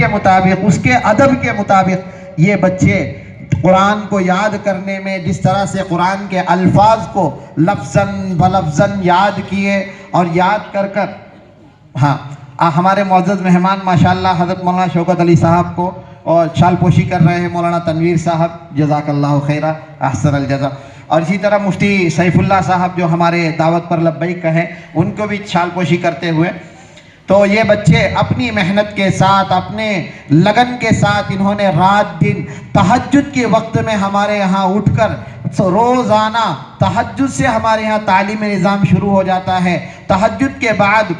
کے مطابق، اس کے ادب کے مطابق یہ بچے قرآن کو یاد کرنے میں جس طرح سے قرآن کے الفاظ کو لفظاً بلفظاً یاد کیے اور یاد کر کر، ہاں ہمارے معزز مہمان ماشاءاللہ حضرت مولانا شوکت علی صاحب کو اور شال پوشی کر رہے ہیں مولانا تنویر صاحب، جزاک اللہ خیرہ احسن الجزا، اور اسی طرح مفتی سیف اللہ صاحب جو ہمارے دعوت پر لبیک کہیں، ان کو بھی شال پوشی کرتے ہوئے. تو یہ بچے اپنی محنت کے ساتھ، اپنے لگن کے ساتھ، انہوں نے رات دن تہجد کے وقت میں ہمارے یہاں اٹھ کر روزانہ تہجد سے ہمارے یہاں تعلیمی نظام شروع ہو جاتا ہے. تہجد کے بعد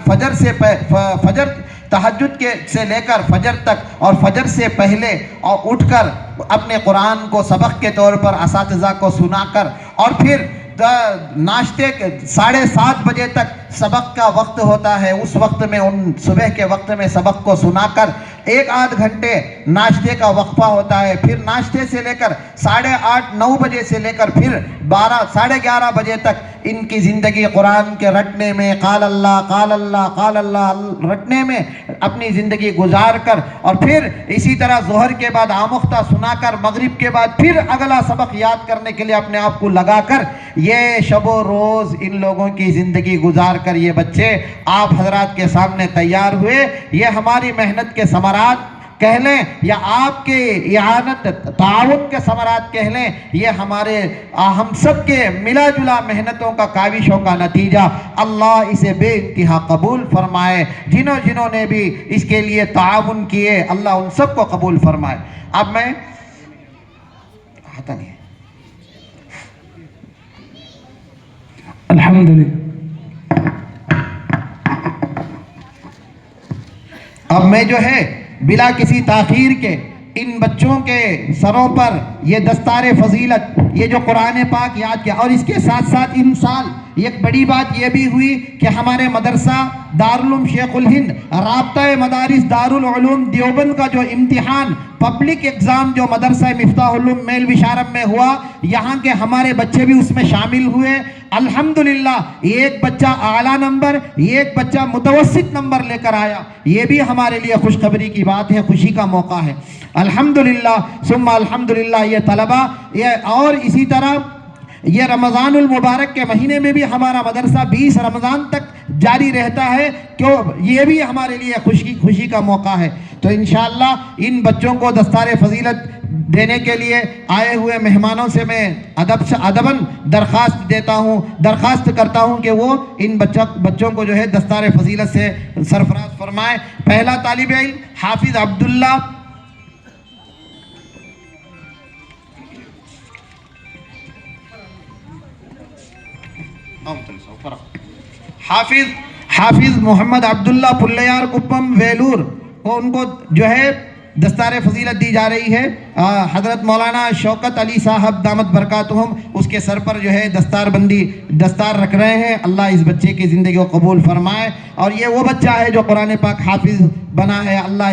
تہجد سے لے کر فجر تک اور فجر سے پہلے اور اٹھ کر اپنے قرآن کو سبق کے طور پر اساتذہ کو سنا کر، اور پھر ناشتے کے 7:30 بجے تک سبق کا وقت ہوتا ہے، اس وقت میں ان صبح کے وقت میں سبق کو سنا کر 1-8 گھنٹے ناشتے کا وقفہ ہوتا ہے. پھر ناشتے سے لے کر 8:30-9 بجے سے لے کر پھر 11 بجے تک ان کی زندگی قرآن کے رٹنے میں، قال اللہ قال اللہ قال اللہ رٹنے میں اپنی زندگی گزار کر، اور پھر اسی طرح ظہر کے بعد آموختہ سنا کر مغرب کے بعد پھر اگلا سبق یاد کرنے کے لیے اپنے آپ کو لگا کر، یہ شب و روز ان لوگوں کی زندگی گزار کر یہ بچے آپ حضرات کے سامنے تیار ہوئے. یہ ہماری محنت کے ثمرات کہہ لیں یا آپ کے اعانت تعاون کے ثمرات کہہ لیں، یہ ہمارے ہم سب کے ملا جلا محنتوں کا، کاوشوں کا نتیجہ. اللہ اسے بے انتہا قبول فرمائے. جنہوں نے بھی اس کے لیے تعاون کیے، اللہ ان سب کو قبول فرمائے. اب میں نہیں الحمدللہ، اب میں جو ہے بلا کسی تاخیر کے ان بچوں کے سروں پر یہ دستار فضیلت، یہ جو قرآن پاک یاد کیا، اور اس کے ساتھ ساتھ ان سال ایک بڑی بات یہ بھی ہوئی کہ ہمارے مدرسہ دارالعلوم شیخ الہند رابطہ مدارس دارالعلوم دیوبند کا جو امتحان پبلک ایگزام جو مدرسہ مفتاح العلوم میل بشارم میں ہوا، یہاں کے ہمارے بچے بھی اس میں شامل ہوئے. الحمدللہ ایک بچہ اعلیٰ نمبر، ایک بچہ متوسط نمبر لے کر آیا. یہ بھی ہمارے لیے خوشخبری کی بات ہے، خوشی کا موقع ہے. الحمدللہ ثم الحمدللہ. یہ طلبہ اور اسی طرح یہ رمضان المبارک کے مہینے میں بھی ہمارا مدرسہ 20 رمضان تک جاری رہتا ہے، کیوں یہ بھی ہمارے لیے خوشی کا موقع ہے. تو انشاءاللہ ان بچوں کو دستار فضیلت دینے کے لیے آئے ہوئے مہمانوں سے میں ادباً درخواست کرتا ہوں کہ وہ ان بچوں کو جو ہے دستار فضیلت سے سرفراز فرمائے. پہلا طالب علم حافظ عبداللہ حافظ محمد عبداللہ پلیار کپم ویلور کو، ان کو جو ہے دستار فضیلت دی جا رہی ہے. حضرت مولانا شوکت علی صاحب دامت برکاتہم اس کے سر پر جو ہے دستار رکھ رہے ہیں. اللہ اس بچے کی زندگی کو قبول فرمائے. اور یہ وہ بچہ ہے جو قرآن پاک حافظ بنا ہے. اللہ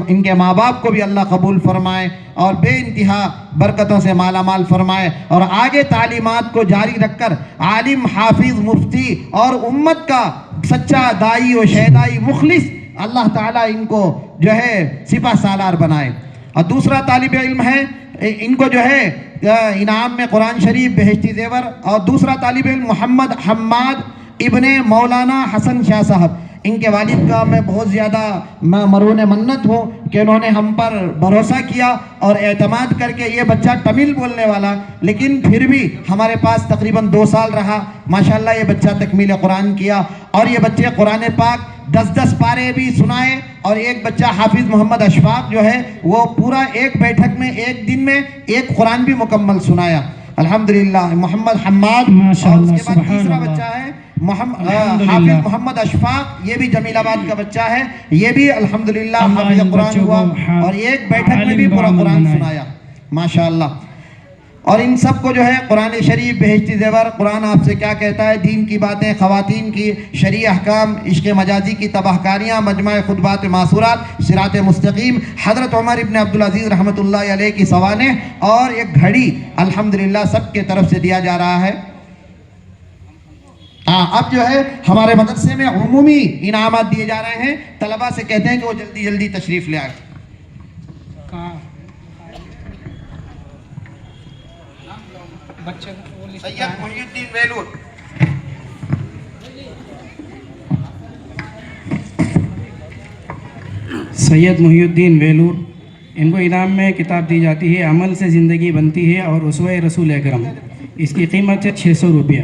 ان کے ماں باپ کو بھی اللہ قبول فرمائے اور بے انتہا برکتوں سے مالا مال فرمائے، اور آگے تعلیمات کو جاری رکھ کر عالم، حافظ، مفتی اور امت کا سچا دائی و شیدائی مخلص اللہ تعالیٰ ان کو جو ہے سپہ سالار بنائے. اور دوسرا طالب علم ہے، ان کو جو ہے انعام میں قرآن شریف بہشتی زیور. اور دوسرا طالب علم محمد حماد ابن مولانا حسن شاہ صاحب. ان کے والد کا میں بہت زیادہ مرہون منت ہوں کہ انہوں نے ہم پر بھروسہ کیا اور اعتماد کر کے، یہ بچہ تمل بولنے والا لیکن پھر بھی ہمارے پاس تقریباً 2 سال رہا. ماشاءاللہ یہ بچہ تکمیل قرآن کیا، اور یہ بچے قرآن پاک 10 پارے بھی سنائے. اور ایک بچہ حافظ محمد اشفاق جو ہے وہ پورا ایک بیٹھک میں ایک دن میں ایک قرآن بھی مکمل سنایا. الحمدللہ. محمد حماد، اور اس کے بعد تیسرا بچہ ہے حافظ محمد اشفاق، یہ بھی جمیل آباد کا بچہ ہے. یہ بھی الحمدللہ حافظ قرآن ہوا اور ایک بیٹھک میں بھی پورا قرآن سنایا. ماشاءاللہ. اور ان سب کو جو ہے قرآن شریف بہشتی زیور، قرآن آپ سے کیا کہتا ہے، دین کی باتیں، خواتین کی شرعی احکام، عشق مجازی کی تباہ کاریاں، مجمع خطبات معصورات، صراط مستقیم، حضرت عمر ابن عبدالعزیز رحمۃ اللہ علیہ کی سوانح، اور ایک گھڑی الحمدللہ سب کے طرف سے دیا جا رہا ہے. اب جو ہے ہمارے مدرسے میں عمومی انعامات دیے جا رہے ہیں. طلبہ سے کہتے ہیں کہ وہ جلدی جلدی تشریف لے آئے. سید محی الدین ویلور. سید محی الدین ویلور، ان کو انعام میں کتاب دی جاتی ہے عمل سے زندگی بنتی ہے اور اسوہ رسول اکرم. اس کی قیمت ہے 600 روپیہ.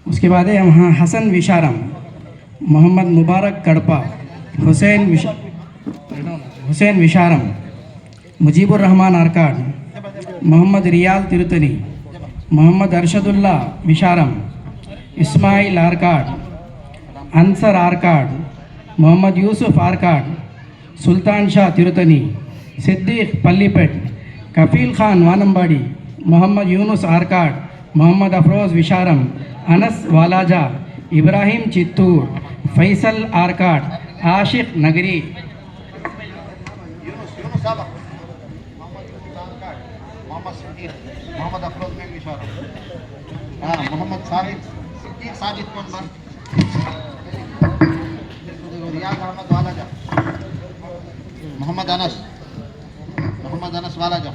اس کے بعد ہے وہاں حسن وشارم، محمد مبارک کڑپا، حسین وشارم، مجیب الرحمن آرکاڈ، محمد ریال ترتنی، محمد ارشد اللہ وشارم، اسماعیل آرکاڈ، انصر آرکاڈ، محمد یوسف آرکاڈ، سلطان شاہ ترتنی، صدیق پلیپٹ، کفیل خان وانمباڑی، محمد یونس آرکاڈ، محمد افروز وشارم، انس والاجا، ابراہیم چتور، فیصل آرکاڈ، عاشق نگری. محمد صدیق، محمد افروز میں اشارہ. محمد صدیق ساجد کون بن، ریاض احمد والاجا، محمد انس والاجا،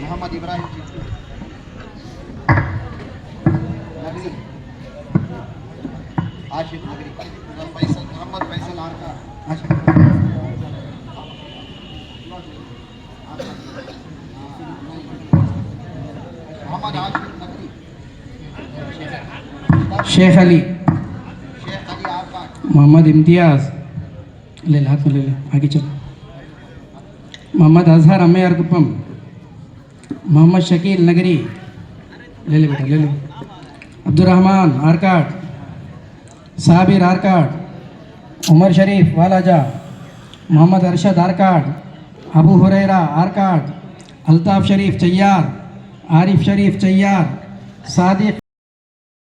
محمد ابراہیم چتور، نگری، عاشق نگری، محمد فیصل آرکاڈ. محمد عاشق نگری، شیخ علی، آرکاڈ. محمد امتیاز، لے لے ہاتھ میں لے لے آگے چل، محمد اظہر امیار کپم، محمد شکیل نگری، لے لے بیٹا لے لے، عبد الرحمن آرکاڈ، صابر آرکاڈ، عمر شریف والاجا، محمد ارشد آرکاڈ، ابو ہریرہ آرکاڈ، الطاف شریف چیار، عارف شریف چیار، صادق